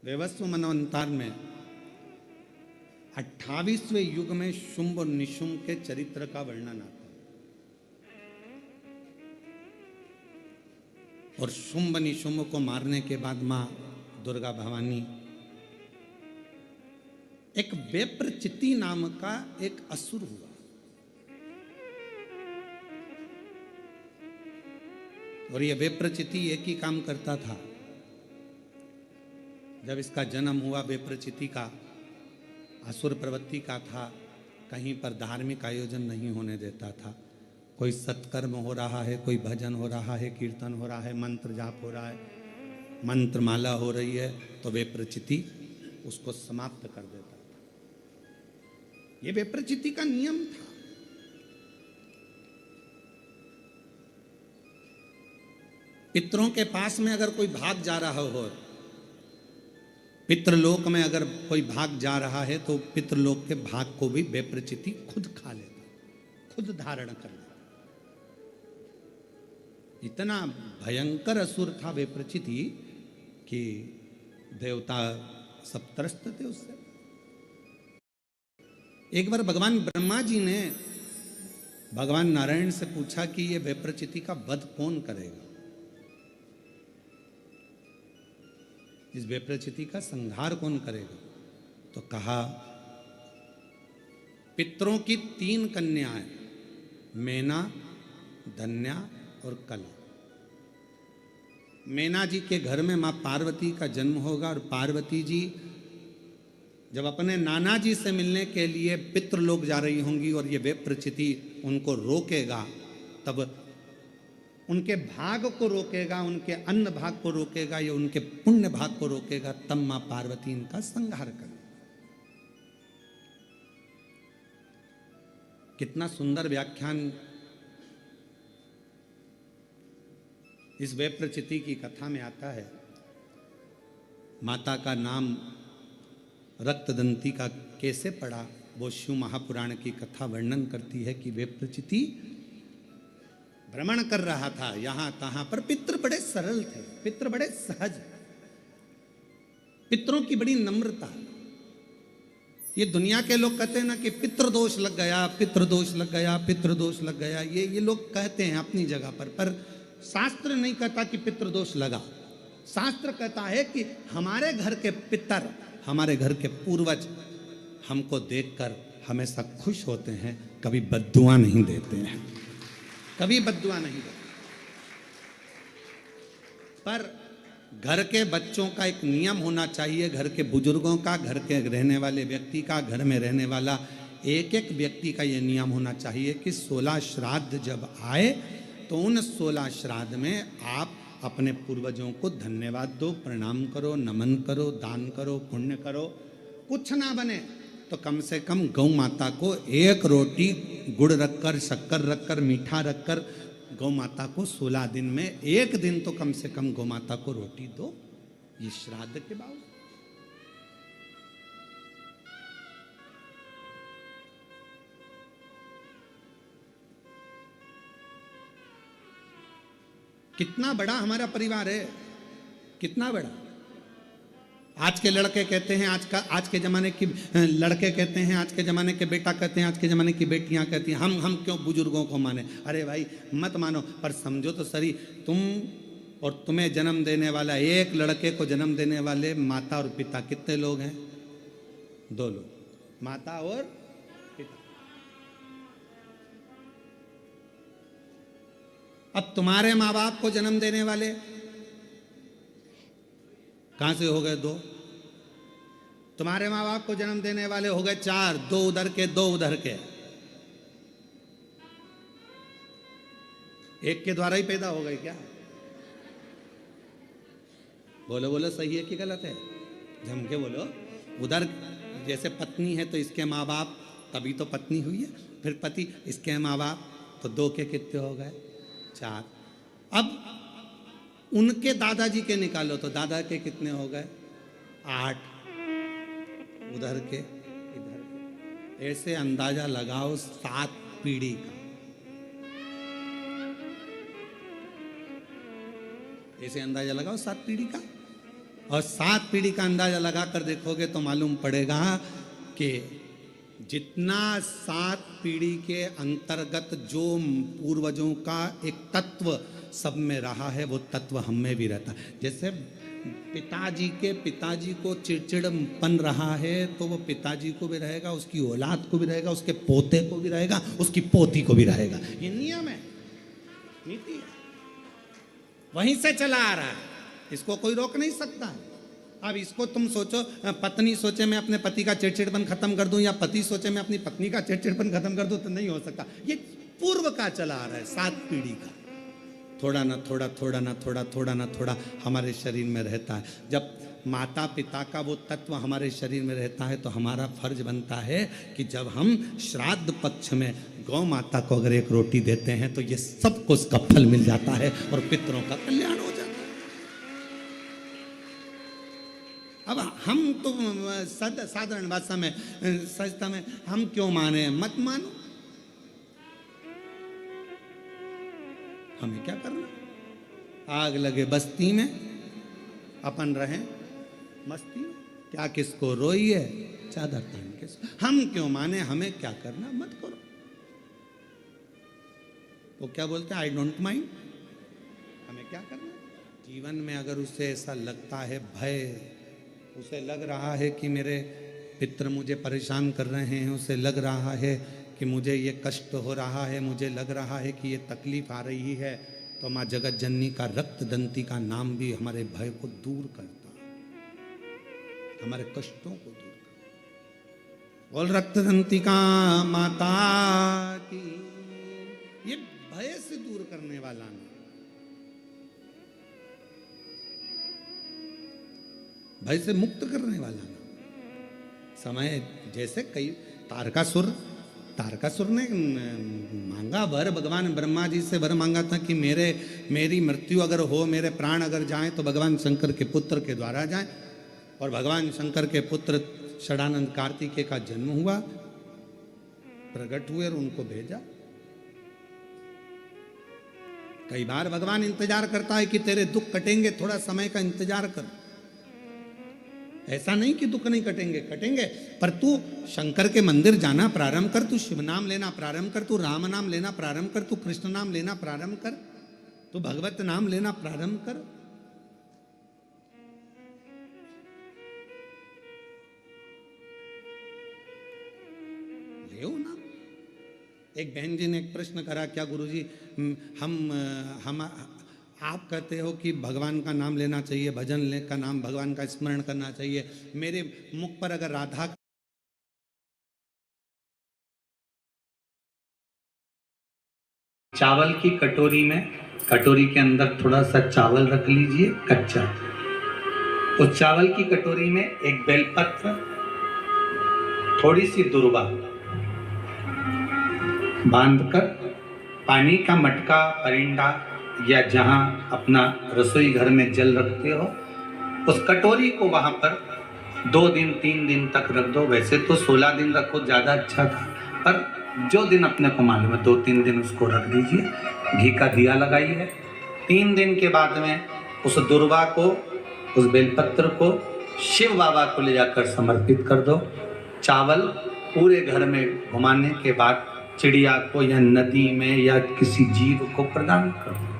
वैवस्व मनवंतार में 28वें युग में शुंभ और निशुंभ के चरित्र का वर्णन आता है। और शुंभ निशुंभ को मारने के बाद मां दुर्गा भवानी एक वेप्रचिति नाम का एक असुर हुआ। और यह वेप्रचिति एक ही काम करता था। जब इसका जन्म हुआ वेप्रचिति का, असुर प्रवृत्ति का था, कहीं पर धार्मिक आयोजन नहीं होने देता था। कोई सत्कर्म हो रहा है, कोई भजन हो रहा है, कीर्तन हो रहा है, मंत्र जाप हो रहा है, मंत्र माला हो रही है, तो वेप्रचिति उसको समाप्त कर देता था। यह वेप्रचिति का नियम था। पितरों के पास में अगर कोई भाग जा रहा हो, पितृलोक में अगर कोई भाग जा रहा है, तो पितृलोक के भाग को भी वेप्रचिति खुद खा लेता, खुद धारण कर लेता। इतना भयंकर असुर था वेप्रचिति कि देवता सब त्रस्त थे उससे। एक बार भगवान ब्रह्मा जी ने भगवान नारायण से पूछा कि ये वेप्रचिति का वध कौन करेगा, इस वेप्रचिति का संहार कौन करेगा। तो कहा, पितरों की 3 कन्याएं, मैना, धन्या और कला। मैना जी के घर में मां पार्वती का जन्म होगा और पार्वती जी जब अपने नाना जी से मिलने के लिए पितृलोक जा रही होंगी और ये वेप्रचिति उनको रोकेगा, तब उनके भाग को रोकेगा, उनके अन्न भाग को रोकेगा या उनके पुण्य भाग को रोकेगा, तब मां पार्वती इनका संहार करे। कितना सुंदर व्याख्यान इस वेप्रचिति की कथा में आता है। माता का नाम रक्तदंती का कैसे पड़ा, वो शिव महापुराण की कथा वर्णन करती है कि वेप्रचिति भ्रमण कर रहा था यहां तहां पर। पितृ बड़े सरल थे, पितृ बड़े सहज, पितरों की बड़ी नम्रता। ये दुनिया के लोग कहते हैं ना कि पितृदोष लग गया, पितृदोष लग गया, पितृदोष लग गया, ये लोग कहते हैं अपनी जगह पर शास्त्र नहीं कहता कि पितृदोष लगा। शास्त्र कहता है कि हमारे घर के पितर, हमारे घर के पूर्वज हमको देखकर हमेशा खुश होते हैं, कभी बद्दुआ नहीं देते हैं, कभी बद्दुआ नहीं देते। पर घर के बच्चों का एक नियम होना चाहिए, घर के बुजुर्गों का, घर के रहने वाले व्यक्ति का, घर में रहने वाला एक एक व्यक्ति का ये नियम होना चाहिए कि 16 श्राद्ध जब आए तो उन 16 श्राद्ध में आप अपने पूर्वजों को धन्यवाद दो, प्रणाम करो, नमन करो, दान करो, पुण्य करो। कुछ ना बने तो कम से कम गौ माता को एक रोटी गुड़ रखकर, शक्कर रखकर, मीठा रखकर गौ माता को 16 दिन में एक दिन तो कम से कम गौ माता को रोटी दो, ये श्राद्ध के बावजूद। कितना बड़ा हमारा परिवार है, कितना बड़ा। आज के लड़के कहते हैं, आज के ज़माने की लड़के कहते हैं, आज के ज़माने के बेटा कहते हैं, आज के ज़माने की बेटियां कहती हैं हम क्यों बुजुर्गों को माने। अरे भाई मत मानो, पर समझो तो सही, तुम और तुम्हें जन्म देने वाला, एक लड़के को जन्म देने वाले माता और पिता कितने लोग हैं? 2 लोग, माता और पिता। अब तुम्हारे माँ बाप को जन्म देने वाले कहां से हो गए? 2। तुम्हारे माँ बाप को जन्म देने वाले हो गए 4, 2 उधर के, 2 उधर के। एक के द्वारा ही पैदा हो गए क्या? बोलो बोलो, सही है कि गलत है? जम के बोलो। उधर जैसे पत्नी है तो इसके माँ बाप, तभी तो पत्नी हुई है, फिर पति, इसके माँ बाप, तो 2 के कितने हो गए? 4। अब उनके दादाजी के निकालो तो दादा के कितने हो गए? 8। उधर के, इधर के, ऐसे अंदाजा लगाओ 7 पीढ़ी का। ऐसे अंदाजा लगाओ 7 पीढ़ी का। और 7 पीढ़ी का अंदाजा लगा कर देखोगे तो मालूम पड़ेगा कि जितना 7 पीढ़ी के अंतर्गत जो पूर्वजों का एक तत्व सब में रहा है, वो तत्व हम में भी रहता है। जैसे पिताजी को चिड़चिड़पन रहा है, तो वो पिताजी को भी रहेगा, उसकी औलाद को भी रहेगा, उसके पोते को भी रहेगा, उसकी पोती को भी रहेगा। ये नियम है, नीति है, वहीं से चला आ रहा है, इसको कोई रोक नहीं सकता है। अब इसको तुम सोचो, पत्नी सोचे मैं अपने पति का चिड़चिड़पन खत्म कर दूं, या पति सोचे मैं अपनी पत्नी का चिड़चिड़पन खत्म कर दूं, तो नहीं हो सकता। ये पूर्व का चला आ रहा है, 7 पीढ़ी का, थोड़ा ना थोड़ा, थोड़ा ना थोड़ा, थोड़ा ना थोड़ा हमारे शरीर में रहता है। जब माता पिता का वो तत्व हमारे शरीर में रहता है, तो हमारा फर्ज बनता है कि जब हम श्राद्ध पक्ष में गौ माता को अगर एक रोटी देते हैं, तो ये सबको उसका फल मिल जाता है और पितरों का कल्याण हो जाता है। अब हम तो साधारण भाषा में, सजता में, हम क्यों माने, मत मानो, हमें क्या करना। आग लगे बस्ती में, अपन रहें मस्ती में, क्या किसको रोई है चादर तान के, हम क्यों माने, हमें क्या करना, मत करो। वो क्या बोलते हैं, आई डोंट माइंड, हमें क्या करना। जीवन में अगर उसे ऐसा लगता है, भय, उसे लग रहा है कि मेरे पितर मुझे परेशान कर रहे हैं, उसे लग रहा है कि मुझे ये कष्ट हो रहा है, मुझे लग रहा है कि ये तकलीफ आ रही है, तो माँ जगत जननी का रक्त दंती का नाम भी हमारे भय को दूर करता है, हमारे कष्टों को दूर करता। बोल रक्त दंती का माता की, ये भय से दूर करने वाला नाम, भय से मुक्त करने वाला नाम। समय जैसे कई तारकासुर ने मांगा वर, भगवान ब्रह्मा जी से वर मांगा था कि मेरी मृत्यु अगर हो, मेरे प्राण अगर जाएं, तो भगवान शंकर के पुत्र के द्वारा जाएं। और भगवान शंकर के पुत्र षडानंद कार्तिकेय का जन्म हुआ, प्रकट हुए और उनको भेजा। कई बार भगवान इंतजार करता है कि तेरे दुख कटेंगे, थोड़ा समय का इंतजार कर। ऐसा नहीं कि दुख नहीं कटेंगे, कटेंगे, पर तू शंकर के मंदिर जाना प्रारंभ कर, तू शिव नाम लेना प्रारंभ कर, तू राम नाम लेना प्रारंभ कर, तू कृष्ण नाम लेना प्रारंभ कर, तू भगवत नाम लेना प्रारंभ कर। ले ना। एक बहन जी ने एक प्रश्न करा, क्या गुरुजी हम आप कहते हो कि भगवान का नाम लेना चाहिए, भजन का नाम, भगवान का स्मरण करना चाहिए, मेरे मुख पर अगर राधा चावल की कटोरी में, कटोरी के अंदर थोड़ा सा चावल रख लीजिए कच्चा, उस चावल की कटोरी में एक बेलपत्र, थोड़ी सी दुर्वा बांधकर पानी का मटका, परिंदा या जहां अपना रसोई घर में जल रखते हो, उस कटोरी को वहां पर 2 दिन 3 दिन तक रख दो। वैसे तो 16 दिन रखो, ज़्यादा अच्छा था, पर जो दिन अपने को मालूम है 2-3 दिन उसको रख दीजिए। घी का दिया लगाइए। 3 दिन के बाद में उस दुर्वा को, उस बेलपत्र को शिव बाबा को ले जाकर समर्पित कर दो। चावल पूरे घर में घुमाने के बाद चिड़िया को या नदी में या किसी जीव को प्रदान कर दो।